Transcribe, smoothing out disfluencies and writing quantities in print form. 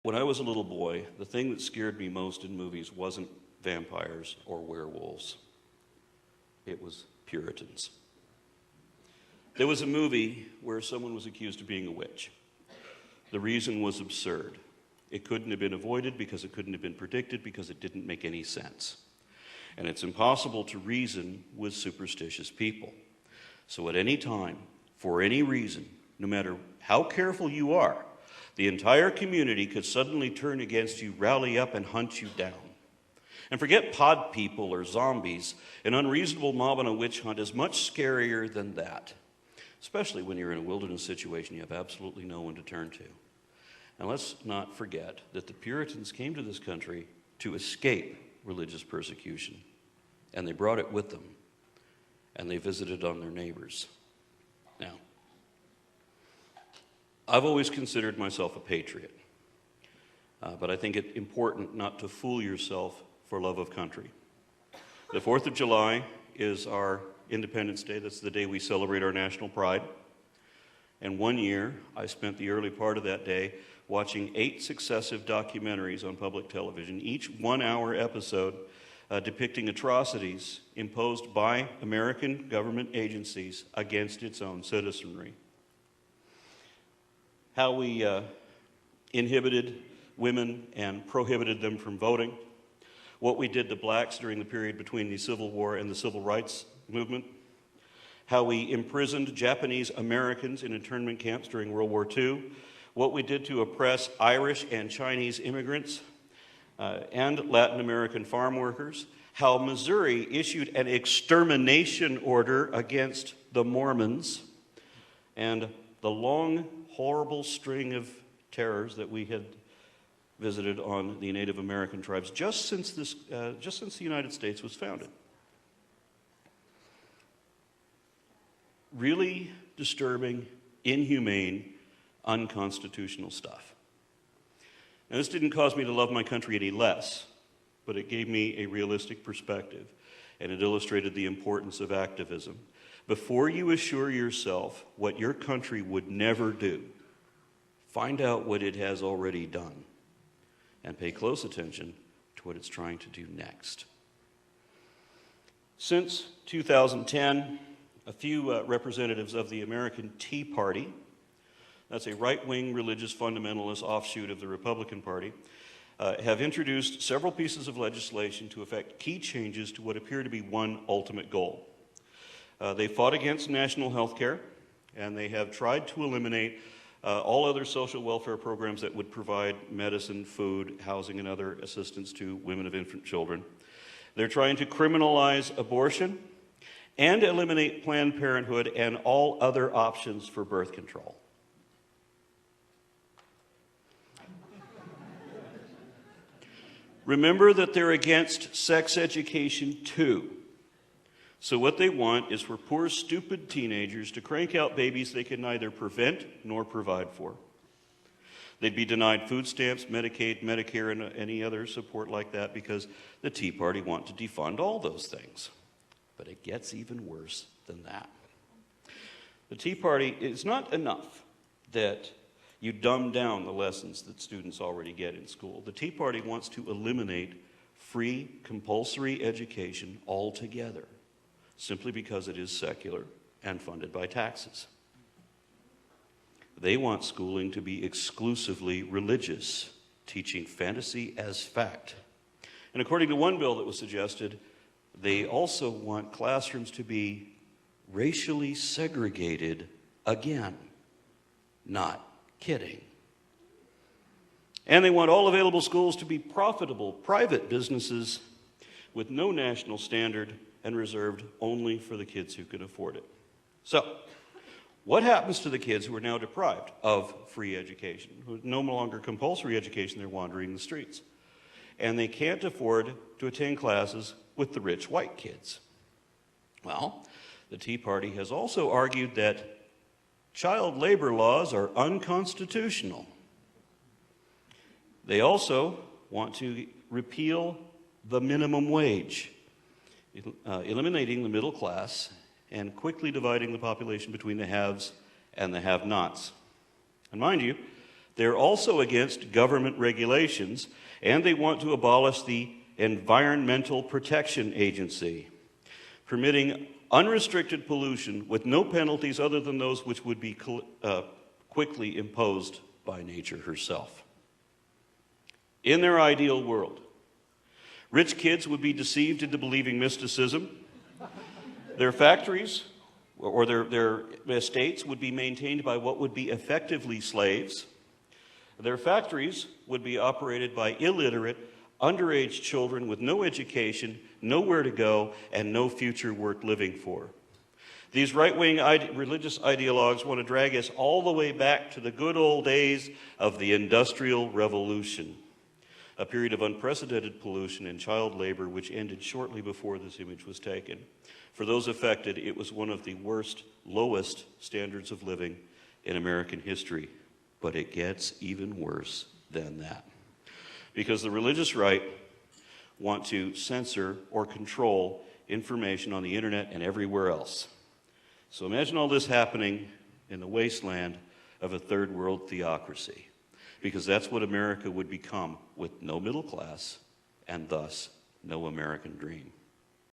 When I was a little boy, the thing that scared me most in movies wasn't vampires or werewolves. It was Puritans. There was a movie where someone was accused of being a witch. The reason was absurd. It couldn't have been avoided because it couldn't have been predicted because it didn't make any sense. And it's impossible to reason with superstitious people. So at any time, for any reason, no matter how careful you are, the entire community could suddenly turn against you, rally up, and hunt you down. And forget pod people or zombies. An unreasonable mob on a witch hunt is much scarier than that, especially when you're in a wilderness situation you have absolutely no one to turn to. And let's not forget that the Puritans came to this country to escape religious persecution, and they brought it with them, and they visited on their neighbors. Now, I've always considered myself a patriot, but I think it's important not to fool yourself for love of country. The 4th of July is our Independence Day. That's the day we celebrate our national pride. And one year, I spent the early part of that day watching 8 successive documentaries on public television, each 1-hour episode depicting atrocities imposed by American government agencies against its own citizenry. How we inhibited women and prohibited them from voting, what we did to blacks during the period between the Civil War and the Civil Rights Movement, how we imprisoned Japanese Americans in internment camps during World War II, what we did to oppress Irish and Chinese immigrants and Latin American farm workers, how Missouri issued an extermination order against the Mormons, and the long, horrible string of terrors that we had visited on the Native American tribes just since the United States was founded. Really disturbing, inhumane, unconstitutional stuff. Now, this didn't cause me to love my country any less, but it gave me a realistic perspective, and it illustrated the importance of activism. Before you assure yourself what your country would never do, find out what it has already done, and pay close attention to what it's trying to do next. Since 2010, a few representatives of the American Tea Party, that's a right-wing religious fundamentalist offshoot of the Republican Party, have introduced several pieces of legislation to effect key changes to what appear to be one ultimate goal. They fought against national health care, and they have tried to eliminate all other social welfare programs that would provide medicine, food, housing, and other assistance to women of infant children. They're trying to criminalize abortion and eliminate Planned Parenthood and all other options for birth control. Remember that they're against sex education too. So what they want is for poor, stupid teenagers to crank out babies they can neither prevent nor provide for. They'd be denied food stamps, Medicaid, Medicare, and any other support like that because the Tea Party want to defund all those things. But it gets even worse than that. The Tea Party, it's not enough that you dumb down the lessons that students already get in school. The Tea Party wants to eliminate free, compulsory education altogether, simply because it is secular and funded by taxes. They want schooling to be exclusively religious, teaching fantasy as fact. And according to one bill that was suggested, they also want classrooms to be racially segregated again. Not kidding. And they want all available schools to be profitable private businesses with no national standard and reserved only for the kids who can afford it. So, what happens to the kids who are now deprived of free education, who no longer compulsory education, they're wandering the streets, and they can't afford to attend classes with the rich white kids? Well, the Tea Party has also argued that child labor laws are unconstitutional. They also want to repeal the minimum wage, eliminating the middle class and quickly dividing the population between the haves and the have-nots. And mind you, They're also against government regulations, and they want to abolish the Environmental Protection Agency, permitting unrestricted pollution with no penalties other than those which would be quickly imposed by nature herself. In their ideal world, rich kids would be deceived into believing mysticism. Their factories or their estates would be maintained by what would be effectively slaves. Their factories would be operated by illiterate, underage children with no education, nowhere to go, and no future worth living for. These right-wing religious ideologues want to drag us all the way back to the good old days of the Industrial Revolution, a period of unprecedented pollution and child labor which ended shortly before this image was taken. For those affected, it was one of the worst, lowest standards of living in American history. But it gets even worse than that. Because the religious right want to censor or control information on the internet and everywhere else. So imagine all this happening in the wasteland of a third world theocracy. Because that's what America would become with no middle class and thus no American dream.